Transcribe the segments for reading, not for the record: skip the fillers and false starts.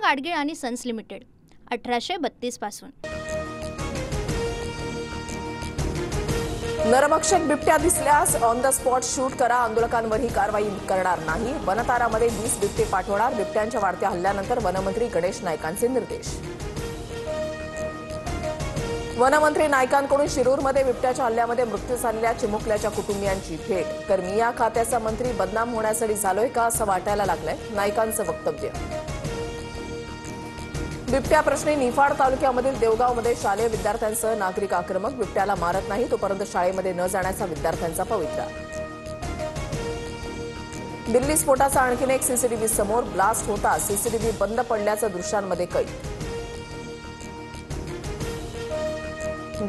गाडगीळ आणि sons limited 1832 पासून। नरभक्षक बिबट्या दिसल्यास ऑन द स्पॉट शूट करा, आंदोलकांवर ही कारवाई करणार नाही। वनतारामध्ये 20 बिबटे पाठवणार, बिबट्यांच्या वाढत्या हल्ल्यानंतर वनमंत्री गणेश नाईकांचे निर्देश। वनमंत्री नाईकांकडून शिरूरमध्ये बिबट्याच्या हल्ल्यामध्ये मृत्यू झालेल्या चिमुकल्याच्या कुटुंबियांची भेट। तर मी या खात्याचा मंत्री बदनाम होण्यासाठी झालोय का असं वाटायला लागलंय, नाईकांचं वक्तव्य। बिबट्या प्रश्नी निफाड तालुक्यामधील देवगावमध्ये शालेय विद्यार्थ्यांसह नागरिक आक्रमक, बिबट्याला मारत नाही तोपर्यंत शाळेमध्ये न जाण्याचा विद्यार्थ्यांचा पवित्रा। दिल्ली स्फोटाचा आणखीन एक सीसीटीव्ही समोर, ब्लास्ट होता सीसीटीव्ही बंद पडल्याचं दृश्यांमध्ये कैद।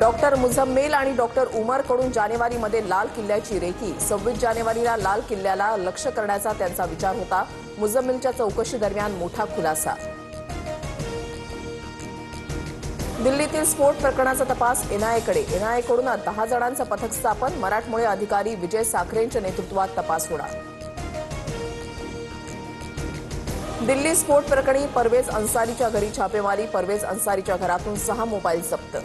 डॉक्टर मुझम्मेल आणि डॉक्टर उमर कडून जानेवारीमध्ये लाल किल्ल्याची रेकी। 26 जानेवारीला लाल किल्ल्याला लक्ष्य करण्याचा त्यांचा विचार होता। मुझम्मेलच्या चौकशी दरम्यान मोठा खुलासा। दिल्लीतील स्फोट प्रकरणाचा तपास एनआयएकडे, एनआयएकडून 10 जणांचं पथक स्थापन। मराठमोळे अधिकारी विजय साखरेंच्या नेतृत्वात तपास होणार। दिल्ली स्फोट प्रकरणी परवेज अन्सारीच्या घरी छापेमारी, परवेज अन्सारीच्या घरातून 6 मोबाईल जप्त।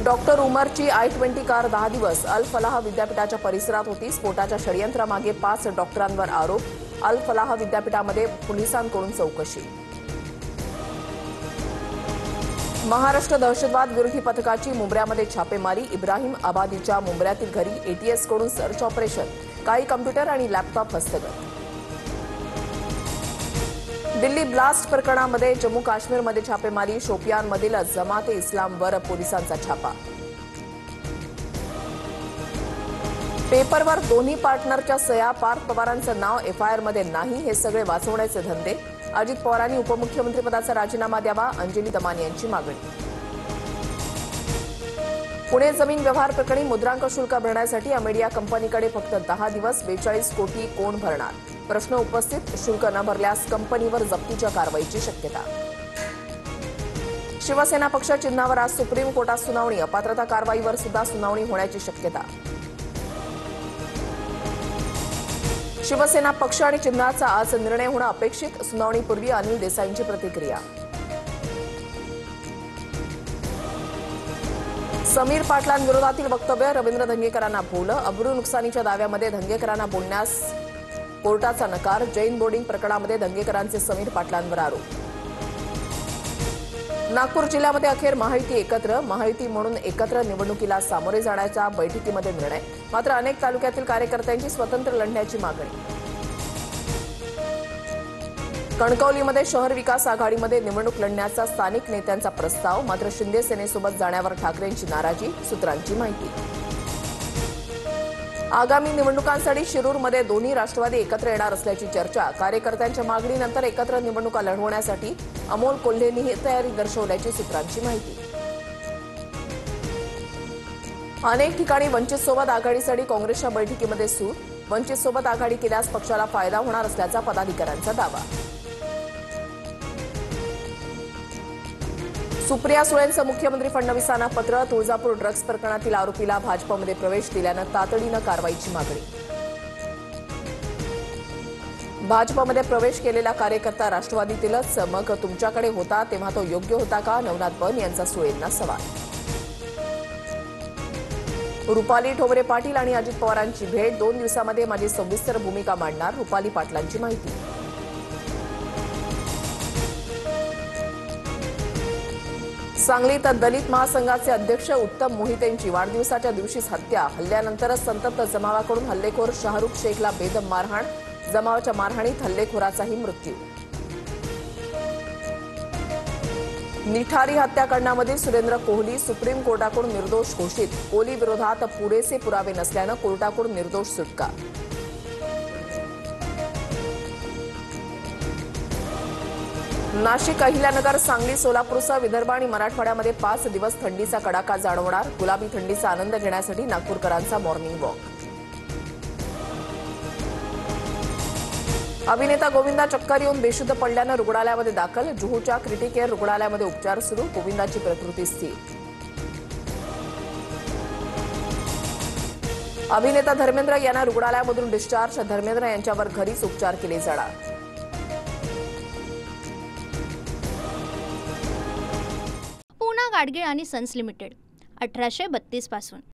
डॉक्टर उमरची I-20 कार 10 दिवस अल फलाह विद्यापीठाच्या परिसरात होती। स्फोटाच्या षडयंत्रामागे 5 डॉक्टरांवर आरोप, अल फलाह विद्यापीठामध्ये पोलिसांकडून चौकशी। महाराष्ट्र दहशतवाद विरोधी पथकाची मुंब्र्यामध्ये छापेमारी, इब्राहिम आबादीच्या मुंब्र्यातील घरी एटीएसकडून सर्च ऑपरेशन, काही कॉम्प्युटर आणि लॅपटॉप हस्तगत। दिल्ली ब्लास्ट प्रकरणामध्ये जम्मू काश्मीरमध्ये छापेमारी, शोपियानमधील जमाते इस्लामवर पोलिसांचा छापा। पेपरवर दोन्ही पार्टनरच्या सह्या, पार्थ पवारांचं नाव एफआयआरमध्ये नाही, हे सगळे वाचवण्याचे धंदे। अजित पवारांनी उपमुख्यमंत्रीपदाचा राजीनामा द्यावा, अंजली दमानी यांची मागणी। पुणे जमीन व्यवहार प्रकरणी मुद्रांक शुल्क भरण्यासाठी अमेडिया कंपनीकडे फक्त 10 दिवस, 42 कोटी कोण भरणार? प्रश्न उपस्थित, शुल्क न भरल्यास कंपनीवर जप्तीच्या कारवाईची शक्यता। शिवसेना पक्ष चिन्हावर आज सुप्रीम कोर्टात सुनावणी, अपात्रता कारवाईवर सुद्धा सुनावणी होण्याची शक्यता। शिवसेना पक्ष आणि चिन्हाचा आज निर्णय होणं अपेक्षित, सुनावणीपूर्वी अनिल देसाईंची प्रतिक्रिया। समीर पाटलांविरोधातील वक्तव्य, रवींद्र धंगेकरांना भोवलं, अब्रू नुकसानीच्या दाव्यामध्ये धंगेकरांना बोलण्यास कोर्टाचा नकार। जैन बोर्डिंग प्रकरणामध्ये धंगेकरांचे समीर पाटलांवर आरोप। नागपूर जिल्ह्यामध्ये अखेर महायुती एकत्र, महायुती म्हणून एकत्र निवडणुकीला सामोरे जाण्याच्या बैठकीमध्ये निर्णय, मात्र अनेक तालुक्यातील कार्यकर्त्यांची स्वतंत्र लढण्याची मागणी। कणकवलीमध्ये शहर विकास आघाडीमध्ये निवडणूक लढण्याचा स्थानिक नेत्यांचा प्रस्ताव, मात्र शिंदे सेनेसोबत जाण्यावर ठाकरेंची नाराजी, सूत्रांची माहिती। आगामी निवडणुकांसाठी शिरूरमध्ये दोन्ही राष्ट्रवादी एकत्र येणार असल्याची चर्चा, कार्यकर्त्यांच्या मागणीनंतर एकत्र निवडणुका लढवण्यासाठी अमोल कोल्हेंनीही तयारी दर्शवल्याची सूत्रांची माहिती। अनेक ठिकाणी वंचितसोबत आघाडीसाठी काँग्रेसच्या बैठकीमध्ये सूर, वंचितसोबत आघाडी केल्यास पक्षाला फायदा होणार असल्याचा पदाधिकाऱ्यांचा दावा। सुप्रिया सुळेंचं मुख्यमंत्री फडणवीसांना पत्र, तुळजापूर ड्रग्ज प्रकरणातील आरोपीला भाजपमध्ये प्रवेश दिल्यानं तातडीनं कारवाईची मागणी। भाजपमध्ये प्रवेश केलेला कार्यकर्ता राष्ट्रवादीतीलच, मग तुमच्याकडे होता तेव्हा तो योग्य होता का? नवनाथ बन यांचा सुळेंना सवाल। रुपाली ठोंबरे पाटील आणि अजित पवारांची भेट, 2 दिवसामध्ये माझी सविस्तर भूमिका मांडणार, रुपाली पाटलांची माहिती। सांगलीत दलित महासंघाचे अध्यक्ष उत्तम मोहितेंची वाढदिवसाच्या दिवशीच हत्या, हल्ल्यानंतरच संतप्त जमावाकडून हल्लेखोर शाहरुख शेखला बेदम मारहाण, जमावाच्या मारहाणीत हल्लेखोराचाही मृत्यू। निठारी हत्याकांडामधील सुरेंद्र कोहली सुप्रीम कोर्टाकडून निर्दोष घोषित, कोहली विरोधात पुरेसे पुरावे नसल्यानं कोर्टाकडून निर्दोष सुटका। नाशिक, अहिल्यानगर, सांगली, सोलापूरसह विदर्भ आणि मराठवाड्यामध्ये 5 दिवस थंडीचा कडाका जाणवणार, गुलाबी थंडीचा आनंद घेण्यासाठी नागपूरकरांचा मॉर्निंग वॉक। अभिनेता गोविंदा चक्कर येऊन बेशुद्ध पडल्यानं रुग्णालयामध्ये दाखल, जुहूच्या क्रिटिकेअर रुग्णालयामध्ये उपचार सुरू, गोविंदाची प्रकृती स्थिर। अभिनेता धर्मेंद्र यांना रुग्णालयामधून डिस्चार्ज. धर्मेंद्र यांच्यावर घरीच उपचार केले जाणार. पूना गाडगीळ आणि सन्स लिमिटेड 1832 पासून